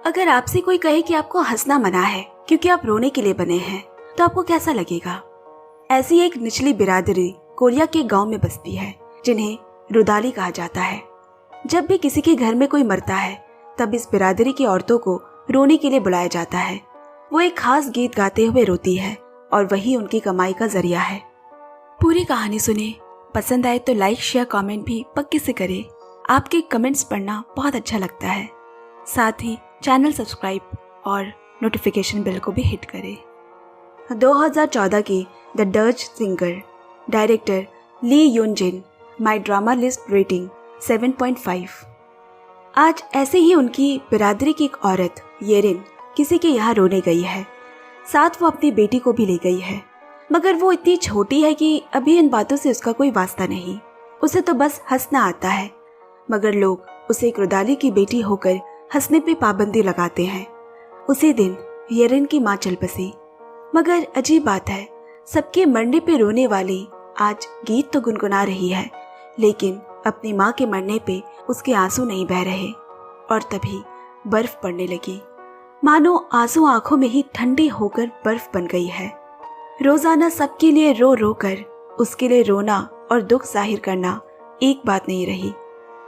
अगर आपसे कोई कहे कि आपको हंसना मना है क्योंकि आप रोने के लिए बने हैं, तो आपको कैसा लगेगा? ऐसी एक निचली बिरादरी कोरिया के गांव में बसती है जिन्हें रुदाली कहा जाता है। जब भी किसी के घर में कोई मरता है तब इस बिरादरी की औरतों को रोने के लिए बुलाया जाता है। वो एक खास गीत गाते हुए रोती है और वही उनकी कमाई का जरिया है। पूरी कहानी सुने, पसंद आए तो लाइक शेयर कमेंट भी पक्के से करें। आपके कमेंट्स पढ़ना बहुत अच्छा लगता है। साथ ही चैनल सब्सक्राइब और नोटिफिकेशन बेल को भी हिट करें। 2014 की the Dutch singer director Lee Yoon Jin my drama list rating 7.5। आज ऐसे ही उनकी बिरादरी की एक औरत येरिन किसी के यहाँ रोने गई है। साथ वो अपनी बेटी को भी ले गई है, मगर वो इतनी छोटी है कि अभी इन बातों से उसका कोई वास्ता नहीं। उसे तो बस हंसना आता है, मगर लोग उसे एक रुदाली की बेटी होकर हंसने पे पाबंदी लगाते हैं। उसी दिन येरिन की माँ चल बसी, मगर अजीब बात है, सबके मरने पे रोने वाली आज गीत तो गुनगुना रही है, लेकिन अपनी माँ के मरने पे उसके आंसू नहीं बह रहे। और तभी बर्फ पड़ने लगी, मानो आंसू आंखों में ही ठंडी होकर बर्फ बन गई है। रोजाना सबके लिए रो रो कर उसके लिए रोना और दुख जाहिर करना एक बात नहीं रही।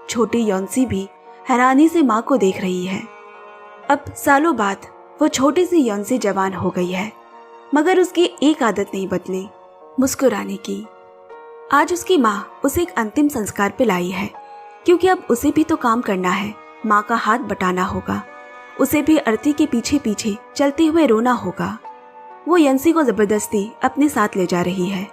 छोटी योंसी भी हैरानी से माँ को देख रही है। अब सालों बाद वो छोटी सी योंसी जवान हो गई है, मगर उसकी एक आदत नहीं बदली, मुस्कुराने की। आज उसकी माँ उसे एक अंतिम संस्कार पे लाई है, क्योंकि अब उसे भी तो काम करना है। माँ का हाथ बटाना होगा, उसे भी अर्थी के पीछे पीछे चलते हुए रोना होगा। वो यंसी को जबरदस्ती अपने साथ ले जा रही है।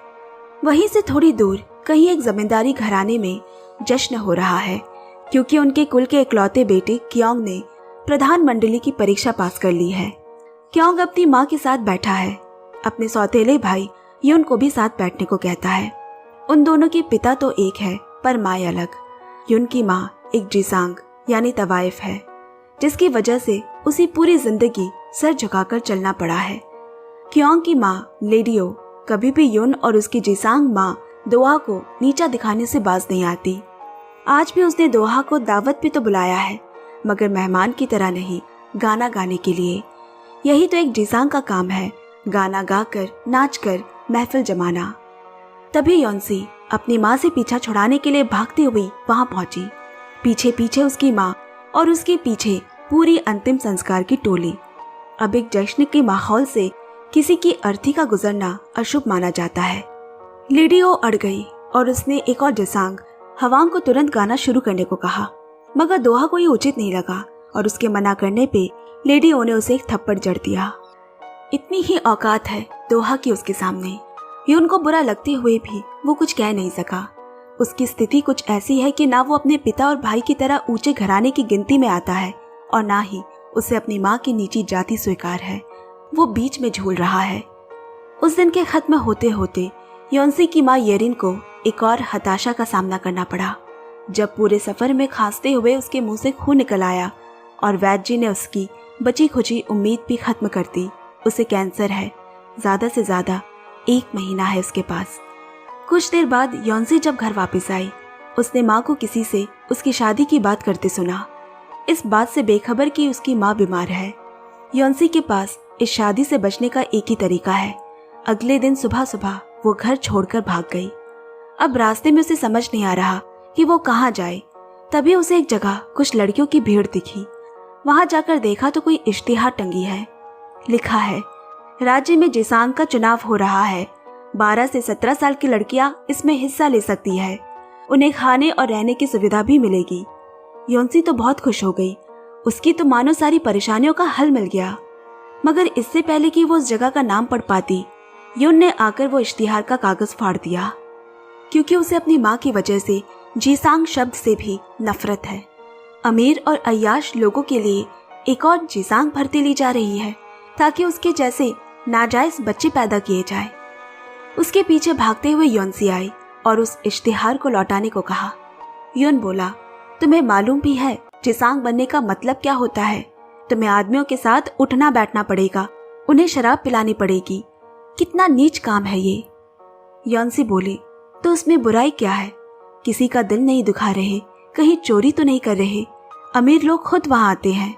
वहीं से थोड़ी दूर कहीं एक जमींदारी घराने में जश्न हो रहा है, क्योंकि उनके कुल के इकलौते बेटे क्योंग ने प्रधान मंडली की परीक्षा पास कर ली है। क्योंग अपनी माँ के साथ बैठा है। अपने सौतेले भाई यून को भी साथ बैठने को कहता है। उन दोनों के पिता तो एक है पर माँ अलग। यून की माँ एक जिसांग यानी तवाइफ है, जिसकी वजह से उसे पूरी जिंदगी सर झुकाकर चलना पड़ा है। क्योंग की माँ लेडियो कभी भी यून और उसकी जिसांग माँ दोहा को नीचा दिखाने से बाज नहीं आती। आज भी उसने दोहा को दावत पे तो बुलाया है, मगर मेहमान की तरह नहीं, गाना गाने के लिए। यही तो एक जिसांग का काम है, गाना गाकर नाच कर महफिल जमाना। तभी योंसी अपनी माँ से पीछा छुड़ाने के लिए भागती हुई वहां पहुंची। पीछे पीछे उसकी माँ और उसके पीछे पूरी अंतिम संस्कार की टोली। अब एक जश्न के माहौल से किसी की अर्थी का गुजरना अशुभ माना जाता है। लेडियो अड़ गई और उसने एक और जिसांग हवांग को तुरंत गाना शुरू करने को कहा, मगर दोहा को ये उचित नहीं लगा और उसके मना करने पे लेडियो ने उसे एक थप्पड़ जड़ दिया। इतनी ही औकात है दोहा की उसके सामने। यून को बुरा लगते हुए भी वो कुछ कह नहीं सका। उसकी स्थिति कुछ ऐसी है कि ना वो अपने पिता और भाई की तरह ऊंचे घराने की गिनती में आता है और ना ही उसे अपनी माँ की नीची जाति स्वीकार है। वो बीच में झूल रहा है। उस दिन के खत्म होते होते योंसी की माँ येरिन को एक और हताशा का सामना करना पड़ा, जब पूरे सफर में खांसते हुए उसके मुंह से खून निकल आया और वैद्य जी ने उसकी बची खुची उम्मीद भी खत्म कर दी। उसे कैंसर है, ज्यादा से ज्यादा 1 महीना है उसके पास। कुछ देर बाद योंसी जब घर वापस आई, उसने माँ को किसी से उसकी शादी की बात करते सुना, इस बात से बेखबर कि उसकी माँ बीमार है। योंसी के पास इस शादी से बचने का एक ही तरीका है। अगले दिन सुबह सुबह वो घर छोड़कर भाग गई। अब रास्ते में उसे समझ नहीं आ रहा कि वो कहाँ जाए। तभी उसे एक जगह कुछ लड़कियों की भीड़ दिखी। वहां जाकर देखा तो कोई इश्तिहार टंगी है। लिखा है, राज्य में जिसांग का चुनाव हो रहा है। 12 से 17 साल की लड़कियां इसमें हिस्सा ले सकती है। उन्हें खाने और रहने की सुविधा भी मिलेगी। योंसी तो बहुत खुश हो गई। उसकी तो मानो सारी परेशानियों का हल मिल गया। मगर इससे पहले कि वो उस जगह का नाम पढ़ पाती, यून ने आकर वो इश्तिहार का कागज फाड़ दिया, क्योंकि उसे अपनी माँ की वजह से जिसांग शब्द से भी नफरत है। अमीर और अय्याश लोगों के लिए एक और जिसांग भर्ती ली जा रही है, ताकि उसके जैसे नाजायज बच्चे पैदा किए जाए। उसके पीछे भागते हुए योंसी आई और उस इश्तिहार को लौटाने को कहा। यून बोला, तुम्हें मालूम भी है जिसांग बनने का मतलब क्या होता है? तुम्हें आदमियों के साथ उठना बैठना पड़ेगा, उन्हें शराब पिलानी पड़ेगी। कितना नीच काम है ये। योंसी बोली, तो उसमें बुराई क्या है? किसी का दिल नहीं दुखा रहे, कहीं चोरी तो नहीं कर रहे। अमीर लोग खुद वहां आते हैं।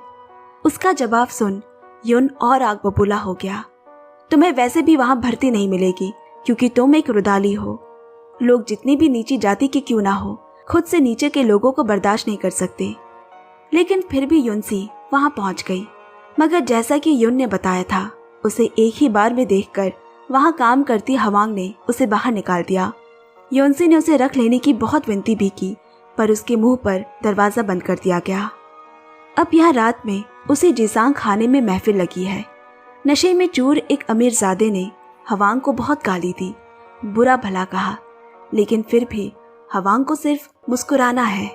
उसका जवाब सुन युन और आग बबूला हो गया। तुम्हें वैसे भी वहां भर्ती नहीं मिलेगी क्योंकि तुम एक रुदाली हो। लोग जितनी भी नीची जाति के क्यों ना हो, खुद से नीचे के लोगों को बर्दाश्त नहीं कर सकते। लेकिन फिर भी युनसी वहां पहुंच गई, मगर जैसा कि युन ने बताया था, उसे एक ही बार में देखकर वहां काम करती हवांग ने उसे बाहर निकाल दिया। युनसी ने उसे रख लेने की बहुत विनती भी की, पर उसके मुंह पर दरवाजा बंद कर दिया गया। अब यह रात में उसी जिसांग खाने में महफिल लगी है। नशे में चूर एक अमीरजादे ने हवांग को बहुत गाली दी, बुरा भला कहा, लेकिन फिर भी हवांग को सिर्फ मुस्कुराना है।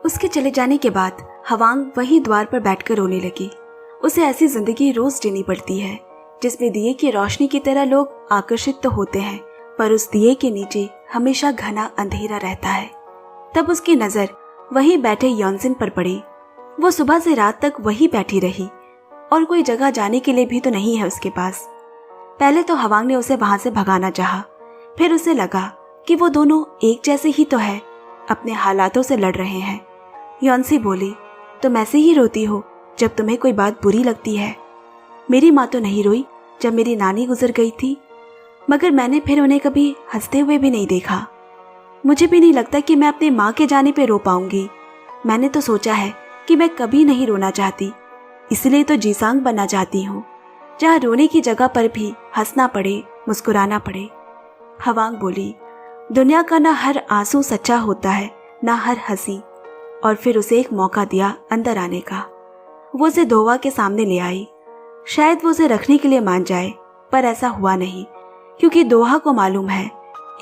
उसके चले जाने के बाद हवांग वही द्वार पर बैठकर रोने लगी। उसे ऐसी जिंदगी रोज जीनी पड़ती है जिसमें दिए की रोशनी की तरह लोग आकर्षित तो होते हैं, पर उस दिए के नीचे हमेशा घना अंधेरा रहता है। तब उसकी नजर वहीं बैठे योनसिन पर पड़ी। वो सुबह से रात तक वहीं बैठी रही और कोई जगह जाने के लिए भी तो नहीं है उसके पास। पहले तो हवांग ने उसे वहां से भगाना चाहा, फिर उसे लगा कि वो दोनों एक जैसे ही तो है, अपने हालातों से लड़ रहे हैं। योनसी बोली, तुम ऐसे ही रोती हो जब तुम्हें कोई बात बुरी लगती है। मेरी माँ तो नहीं रोई जब मेरी नानी गुजर गई थी, मगर मैंने फिर उन्हें कभी हंसते हुए भी नहीं देखा। मुझे भी नहीं लगता कि मैं अपनी माँ के जाने पे रो पाऊंगी। मैंने तो सोचा है कि मैं कभी नहीं रोना चाहती, इसलिए तो जिसांग बनना चाहती हूँ, जहाँ रोने की जगह पर भी हंसना पड़े, मुस्कुराना पड़े। हवांग बोली, दुनिया का ना हर आंसू सच्चा होता है, ना हर हंसी। और फिर उसे एक मौका दिया अंदर आने का। वो उसे दोहा के सामने ले आई। शायद वो उसे रखने के लिए मान जाए, पर ऐसा हुआ नहीं, क्योंकि दोहा को मालूम है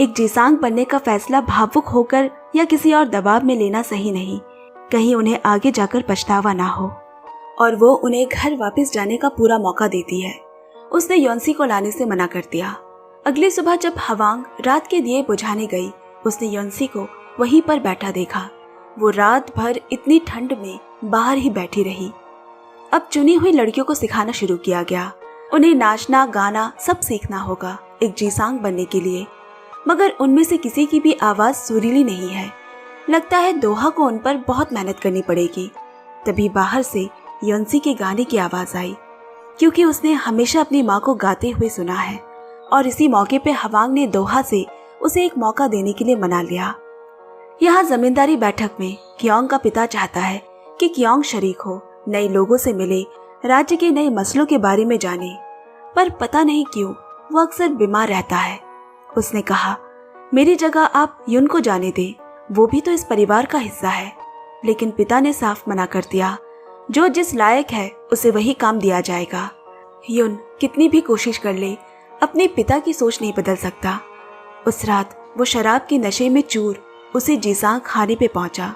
एक जिसांग बनने का फैसला भावुक होकर या किसी और दबाव में लेना सही नहीं, कहीं उन्हें आगे जाकर पछतावा ना हो। और वो उन्हें घर वापस जाने का पूरा मौका देती है। उसने योनसी को लाने से मना कर दिया। अगली सुबह जब हवांग रात के दिए बुझाने गई, उसने योनसी को वहीं पर बैठा देखा। वो रात भर इतनी ठंड में बाहर ही बैठी रही। अब चुनी हुई लड़कियों को सिखाना शुरू किया गया। उन्हें नाचना गाना सब सीखना होगा एक जिसांग बनने के लिए, मगर उनमें से किसी की भी आवाज सुरीली नहीं है। लगता है दोहा को उन पर बहुत मेहनत करनी पड़ेगी। तभी बाहर से योनसी के गाने की आवाज आई, क्योंकि उसने हमेशा अपनी माँ को गाते हुए सुना है, और इसी मौके पे हवांग ने दोहा से उसे एक मौका देने के लिए मना लिया। यहाँ जमींदारी बैठक में क्योंग का पिता चाहता है कि क्योंग शरीक हो, नए लोगों से मिले, राज्य के नए मसलों के बारे में जाने, पर पता नहीं क्यों वो अक्सर बीमार रहता है। उसने कहा, मेरी जगह आप युन को जाने दें, वो भी तो इस परिवार का हिस्सा है। लेकिन पिता ने साफ मना कर दिया, जो जिस लायक है उसे वही काम दिया जाएगा। युन कितनी भी कोशिश कर ले, अपने पिता की सोच नहीं बदल सकता। उस रात वो शराब के नशे में चूर उसे जिसांग खाने पे पहुंचा।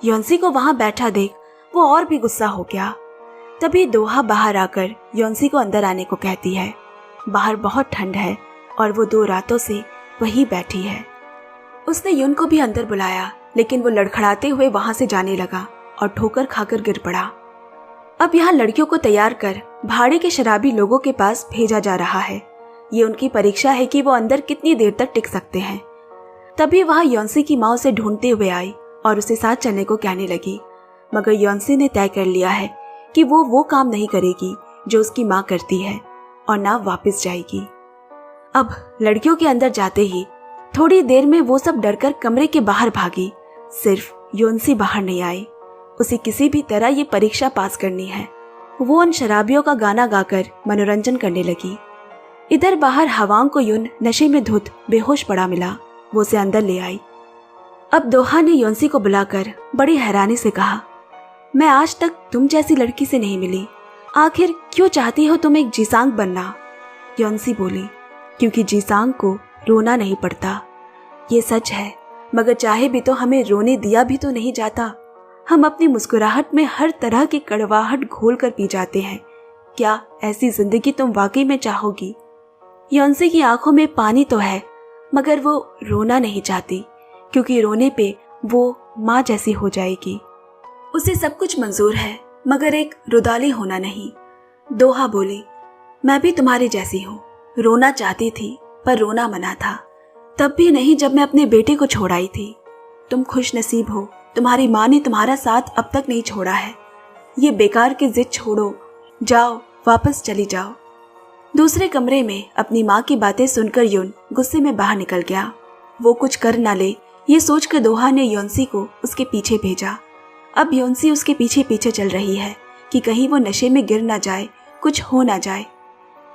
योनसी को वहां बैठा देख वो और भी गुस्सा हो गया। तभी दोहा बाहर आकर योनसी को अंदर आने को कहती है। बाहर बहुत ठंड है और वो 2 रातों से वहीं बैठी है। उसने युन को भी अंदर बुलाया, लेकिन वो लड़खड़ाते हुए वहां से जाने लगा और ठोकर खाकर गिर पड़ा। अब यहाँ लड़कियों को तैयार कर भाड़े के शराबी लोगों के पास भेजा जा रहा है। ये उनकी परीक्षा है कि वो अंदर कितनी देर तक टिक सकते हैं। तभी वहां योनसी की माँ उसे ढूंढते हुए आई और उसे साथ चलने को कहने लगी, मगर योनसी ने तय कर लिया है कि वो काम नहीं करेगी जो उसकी माँ करती है, और ना वापस जाएगी। अब लड़कियों के अंदर जाते ही थोड़ी देर में वो सब डरकर कमरे के बाहर भागी। सिर्फ योनसी बाहर नहीं आई। उसे किसी भी तरह ये परीक्षा पास करनी है। वो उन शराबियों का गाना गाकर मनोरंजन करने लगी। इधर बाहर हवांग को युन नशे में धुत बेहोश पड़ा मिला। वो उसे अंदर ले आई। अब दोहा ने योनसी को बुलाकर बड़ी हैरानी से कहा, मैं आज तक तुम जैसी लड़की से नहीं मिली। आखिर क्यों चाहती हो तुम एक जिसांग बनना? योनसी बोली, क्योंकि जिसांग को रोना नहीं पड़ता। ये सच है, मगर चाहे भी तो हमें रोने दिया भी तो नहीं जाता। हम अपनी मुस्कुराहट में हर तरह की कड़वाहट घोल कर पी जाते हैं। क्या ऐसी जिंदगी तुम वाकई में चाहोगी? योनसी की आंखों में पानी तो है, मगर वो रोना नहीं चाहती, क्योंकि रोने पे वो माँ जैसी हो जाएगी। उसे सब कुछ मंजूर है, मगर एक रुदाली होना नहीं। दोहा बोली, मैं भी तुम्हारी जैसी हूँ। रोना चाहती थी, पर रोना मना था। तब भी नहीं जब मैं अपने बेटे को छोड़ाई थी। तुम खुश नसीब हो, तुम्हारी माँ ने तुम्हारा साथ अब तक नहीं छोड़ा है। ये बेकार की जिद छोड़ो, जाओ वापस चली जाओ। दूसरे कमरे में अपनी माँ की बातें सुनकर युन गुस्से में बाहर निकल गया। वो कुछ कर ना ले ये सोचकर दोहा ने योनसी को उसके पीछे भेजा। अब योनसी उसके पीछे पीछे चल रही है कि कहीं वो नशे में गिर ना जाए, कुछ हो ना जाए।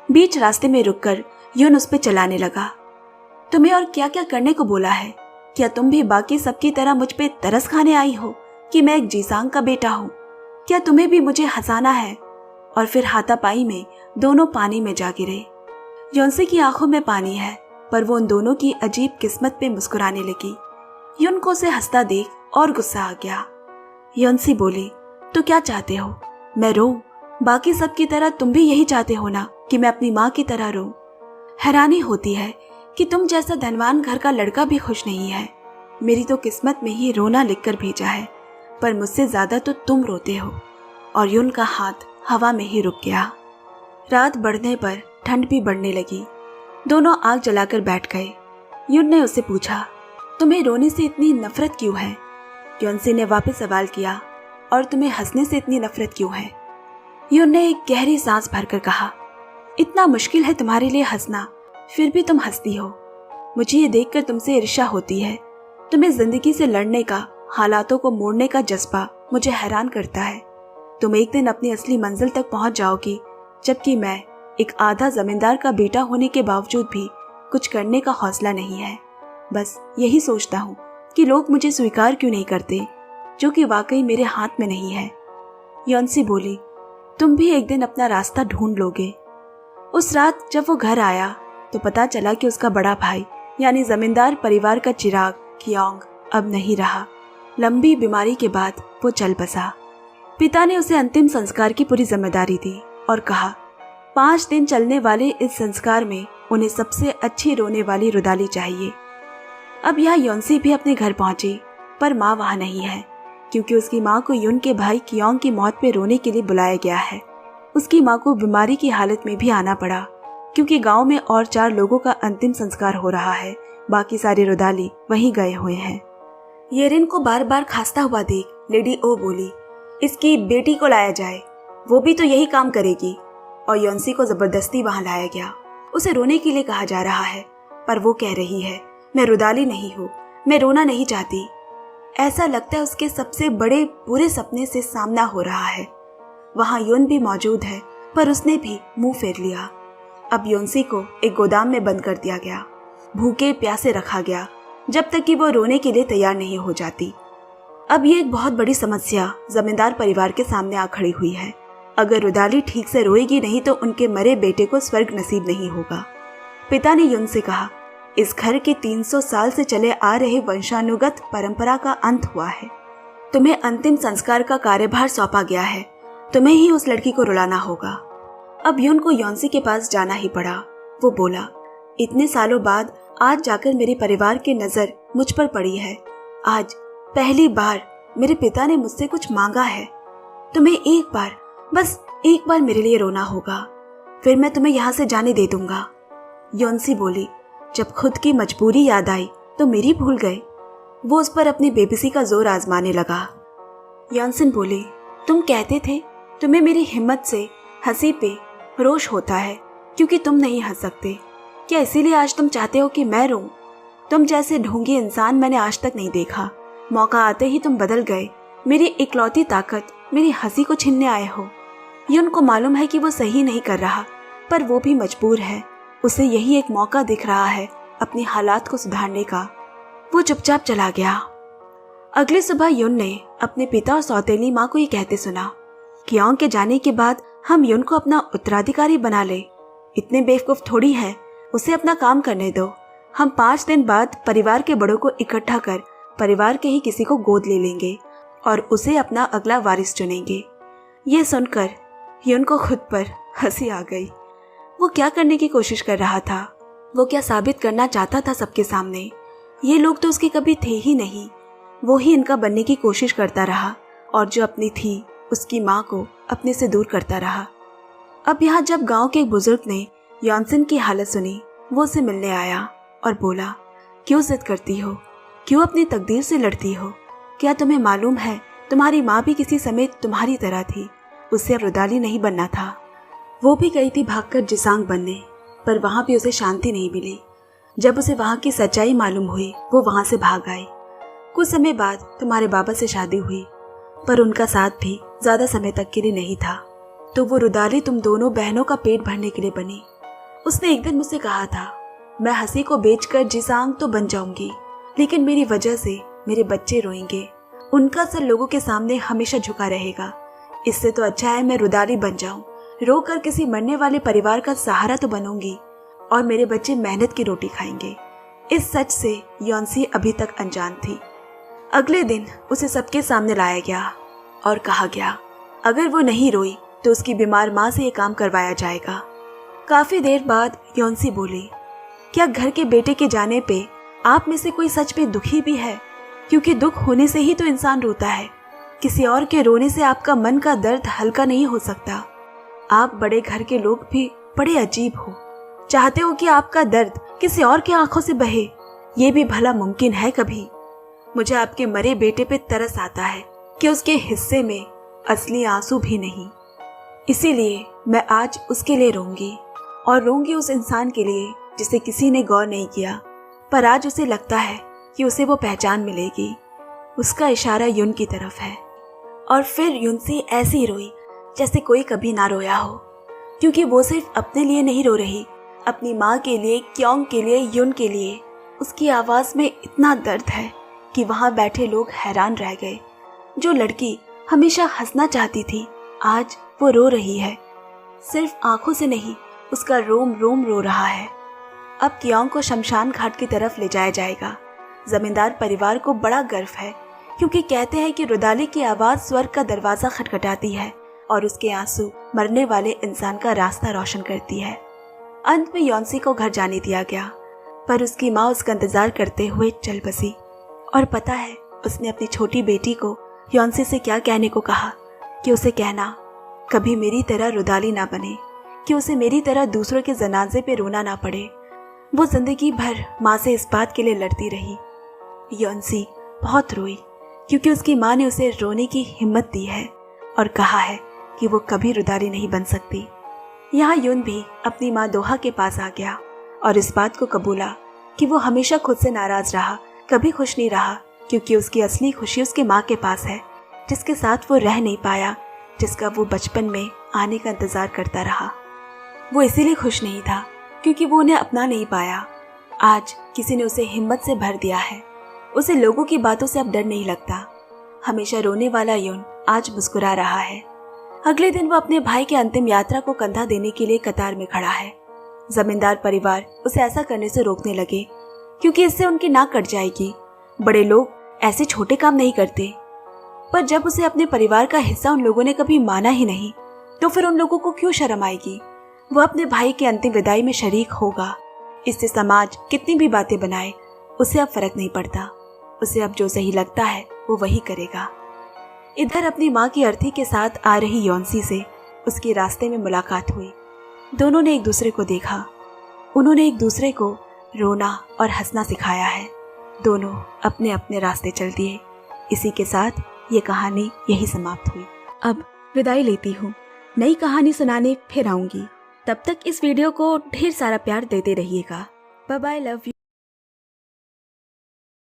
बीच रास्ते में रुककर युन उस पे चलाने लगा। तुम्हें और क्या क्या करने को बोला है? क्या तुम भी बाकी सबकी तरह मुझ पे तरस खाने आई हो कि मैं एक जीसांग का बेटा हूँ? क्या तुम्हें भी मुझे हंसाना है? और फिर हाथापाई में दोनों पानी में जा गिरे। योनसी की आंखों में पानी है, पर वो उन दोनों की अजीब किस्मत पे मुस्कुराने लगी। युन को उसे हंसता देख और गुस्सा आ गया। योनसी बोली, तो क्या चाहते हो, मैं रोऊं? बाकी सब की तरह तुम भी यही चाहते हो ना कि मैं अपनी माँ की तरह रोऊं? हैरानी होती है कि तुम जैसा धनवान घर का लड़का भी खुश नहीं है। मेरी तो किस्मत में ही रोना लिखकर भेजा है, पर मुझसे ज्यादा तो तुम रोते हो। और युन का हाथ हवा में ही रुक गया। रात बढ़ने पर ठंड भी बढ़ने लगी। दोनों आग जलाकर बैठ गए। युन ने उससे पूछा, तुम्हें रोने से इतनी नफरत क्यों है? योनसी ने वापस सवाल किया, और तुम्हें हंसने से इतनी नफरत क्यों है? युन ने एक गहरी सांस भरकर कहा, इतना मुश्किल है तुम्हारे लिए हंसना, फिर भी तुम हंसती हो। मुझे ये देखकर तुमसे ईर्ष्या होती है। तुम्हें जिंदगी से लड़ने का, हालातों को मोड़ने का जज्बा मुझे हैरान करता है। तुम एक दिन अपनी असली मंजिल तक पहुंच जाओगी, जबकि मैं एक आधा जमींदार का बेटा होने के बावजूद भी कुछ करने का हौसला नहीं है। बस यही सोचता हूँ कि लोग मुझे स्वीकार क्यों नहीं करते, जो कि वाकई मेरे हाथ में नहीं है। योनसी बोली, तुम भी एक दिन अपना रास्ता ढूंढ लोगे। उस रात जब वो घर आया तो पता चला कि उसका बड़ा भाई यानी जमींदार परिवार का चिराग कियोंग अब नहीं रहा। लंबी बीमारी के बाद वो चल बसा। पिता ने उसे अंतिम संस्कार की पूरी जिम्मेदारी दी और कहा, 5 दिन चलने वाले इस संस्कार में उन्हें सबसे अच्छी रोने वाली रुदाली चाहिए। अब यहाँ योनसी भी अपने घर पहुंची, पर माँ वहाँ नहीं है, क्योंकि उसकी माँ को युन के भाई कियोंग की मौत पे रोने के लिए बुलाया गया है। उसकी माँ को बीमारी की हालत में भी आना पड़ा, क्योंकि गांव में और 4 लोगों का अंतिम संस्कार हो रहा है। बाकी सारे रुदाली वहीं गए हुए हैं। येरिन को बार बार खांसता हुआ देख लेडी ओ बोली, इसकी बेटी को लाया जाए, वो भी तो यही काम करेगी। और योनसी को जबरदस्ती वहां लाया गया। उसे रोने के लिए कहा जा रहा है, पर वो कह रही है, मैं रुदाली नहीं हूँ, मैं रोना नहीं चाहती। ऐसा लगता है उसके सबसे बड़े बुरे सपने से सामना हो रहा है। वहां युन भी मौजूद है, पर उसने भी मुंह फेर लिया। अब योनसी को एक गोदाम में बंद कर दिया गया, भूखे प्यासे रखा गया, जब तक कि वो रोने के लिए तैयार नहीं हो जाती। अब ये एक बहुत बड़ी समस्या जमींदार परिवार के सामने आ खड़ी हुई है। अगर रुदाली ठीक से रोएगी नहीं तो उनके मरे बेटे को स्वर्ग नसीब नहीं होगा। पिता ने युन से कहा, इस घर के 300 साल से चले आ रहे वंशानुगत परंपरा का अंत हुआ है। तुम्हें अंतिम संस्कार का कार्यभार सौंपा गया है, तुम्हें ही उस लड़की को रुलाना होगा। अब युन को योनसी के पास जाना ही पड़ा। वो बोला, इतने सालों बाद आज जाकर मेरे परिवार की नजर मुझ पर पड़ी है। आज पहली बार मेरे पिता ने मुझसे कुछ मांगा है। तुम्हें एक बार, बस एक बार मेरे लिए रोना होगा, फिर मैं तुम्हें यहाँ से जाने दे दूंगा। योनसी बोली, जब खुद की मजबूरी याद आई तो मेरी भूल गए। वो उस पर अपनी बेबसी का जोर आजमाने लगा। योनसिन बोली, तुम कहते थे तुम्हें मेरी हिम्मत से हंसी पे रोष होता है क्योंकि तुम नहीं हंस सकते। क्या इसीलिए आज तुम चाहते हो कि मैं रोऊं? तुम जैसे ढोंगी इंसान मैंने आज तक नहीं देखा। मौका आते ही तुम बदल गए। मेरी इकलौती ताकत, मेरी हंसी को छीनने आए हो। युन को मालूम है कि वो सही नहीं कर रहा, पर वो भी मजबूर है। उसे यही एक मौका दिख रहा है अपनी हालात को सुधारने का। वो चुपचाप चला गया। अगली सुबह युन ने अपने पिता और सौतेली माँ को ये कहते सुना, कियोंग के जाने के बाद हम युन को अपना उत्तराधिकारी बना ले। इतने बेवकूफ थोड़ी है, उसे अपना काम करने दो। हम 5 दिन बाद परिवार के बड़ों को इकट्ठा कर परिवार के ही किसी को गोद ले लेंगे और उसे अपना अगला वारिस चुनेंगे। ये सुनकर युन को खुद पर हंसी आ गई। वो क्या करने की कोशिश कर रहा था? वो क्या साबित करना चाहता था सबके सामने? ये लोग तो उसके कभी थे ही नहीं। वो ही इनका बनने की कोशिश करता रहा और जो अपनी थी उसकी माँ को अपने से दूर करता रहा। अब यहाँ जब गांव के एक बुजुर्ग ने योनसिन की हालत सुनी, वो उसे मिलने आया और बोला, क्यों जिद करती हो? क्यों अपनी तकदीर से लड़ती हो? क्या तुम्हें मालूम है तुम्हारी माँ भी किसी समय तुम्हारी तरह थी, उससे अब रुदाली नहीं बनना था। वो भी गई थी भागकर जिसांग बनने, पर वहाँ भी उसे शांति नहीं मिली। जब उसे वहाँ की सच्चाई मालूम हुई, वो वहाँ से भाग आई। कुछ समय बाद तुम्हारे बाबा से शादी हुई, पर उनका साथ भी ज्यादा समय तक के लिए नहीं था, तो वो रुदाली तुम दोनों बहनों का पेट भरने के लिए बनी। उसने एक दिन मुझसे कहा था, मैं हंसी को बेचकर जिसांग तो बन जाऊंगी, लेकिन मेरी वजह से मेरे बच्चे रोएंगे, उनका सर लोगों के सामने हमेशा झुका रहेगा। इससे तो अच्छा है मैं रुदाली बन जाऊं, रोकर किसी मरने वाले परिवार का सहारा तो बनूंगी और मेरे बच्चे मेहनत की रोटी खाएंगे। इस सच से योनसी अभी तक अनजान थी। अगले दिन उसे सबके सामने लाया गया और कहा गया, अगर वो नहीं रोई तो उसकी बीमार माँ से ये काम करवाया जाएगा। काफी देर बाद योनसी बोली, क्या घर के बेटे के जाने पे आप में से कोई सच में दुखी भी है? क्योंकि दुख होने से ही तो इंसान रोता है, किसी और के रोने से आपका मन का दर्द हल्का नहीं हो सकता। आप बड़े घर के लोग भी बड़े अजीब हो, चाहते हो कि आपका दर्द किसी और की आंखों से बहे, ये भी भला मुमकिन है कभी? मुझे आपके मरे बेटे पे तरस आता है कि उसके हिस्से में असली आंसू भी नहीं। इसीलिए मैं आज उसके लिए रोऊंगी, और रोऊंगी उस इंसान के लिए जिसे किसी ने गौर नहीं किया, पर आज उसे लगता है कि उसे वो पहचान मिलेगी। उसका इशारा युन की तरफ है। और फिर युनसी ऐसी रोई जैसे कोई कभी ना रोया हो, क्योंकि वो सिर्फ अपने लिए नहीं रो रही, अपनी माँ के लिए, क्योंग के लिए, युन के लिए। उसकी आवाज में इतना दर्द है कि वहां बैठे लोग हैरान रह गए। जो लड़की हमेशा हंसना चाहती थी, आज वो रो रही है। सिर्फ आंखों से नहीं, उसका रोम रोम रो रहा है। अब क्योंग को शमशान घाट की तरफ ले जाया जाएगा। जमींदार परिवार को बड़ा गर्व है, क्योंकि कहते हैं कि रुदाली की आवाज स्वर्ग का दरवाजा खटखटाती है और उसके आंसू मरने वाले इंसान का रास्ता रोशन करती है। अंत में योनसी को घर जाने दिया गया, पर उसकी माँ उसका इंतजार करते हुए चल बसी। और पता है उसने अपनी छोटी बेटी को योनसी से क्या कहने को कहा, कि उसे कहना कभी मेरी तरह रुदाली ना बने, कि उसे मेरी तरह दूसरों के जनाजे पे रोना ना पड़े। वो जिंदगी भर माँ से इस बात के लिए लड़ती रही। योनसी बहुत रोई, क्योंकि उसकी माँ ने उसे रोने की हिम्मत दी है और कहा है कि वो कभी रुदाली नहीं बन सकती। यहाँ युन भी अपनी माँ दोहा के पास आ गया और इस बात को कबूला कि वो हमेशा खुद से नाराज रहा, कभी खुश नहीं रहा, क्योंकि उसकी असली खुशी उसके माँ के पास है, जिसके साथ वो रह नहीं पाया, जिसका वो बचपन में आने का इंतजार करता रहा। वो इसीलिए खुश नहीं था क्योंकि वो उन्हें अपना नहीं पाया। आज किसी ने उसे हिम्मत से भर दिया है। उसे लोगों की बातों से अब डर नहीं लगता। हमेशा रोने वाला युन आज मुस्कुरा रहा है। अगले दिन वो अपने भाई के अंतिम यात्रा को कंधा देने के लिए कतार में खड़ा है। जमींदार परिवार उसे ऐसा करने से रोकने लगे, क्योंकि इससे उनकी नाक कट जाएगी। बड़े लोग ऐसे छोटे काम नहीं करते। पर जब उसे अपने परिवार का हिस्सा उन लोगों ने कभी माना ही नहीं, तो फिर उन लोगों को क्यों शर्म आएगी? वो अपने भाई की अंतिम विदाई में शरीक होगा। इससे समाज कितनी भी बातें बनाए, उसे अब फर्क नहीं पड़ता। उसे अब जो सही लगता है वो वही करेगा। इधर अपनी माँ की अर्थी के साथ आ रही योनसी से उसके रास्ते में मुलाकात हुई। दोनों ने एक दूसरे को देखा। उन्होंने एक दूसरे को रोना और हंसना सिखाया है। दोनों अपने अपने रास्ते चल दिए। इसी के साथ ये कहानी यही समाप्त हुई। अब विदाई लेती हूँ। नई कहानी सुनाने फिर आऊंगी। तब तक इस वीडियो को ढेर सारा प्यार देते रहिएगा। Bye bye, love you.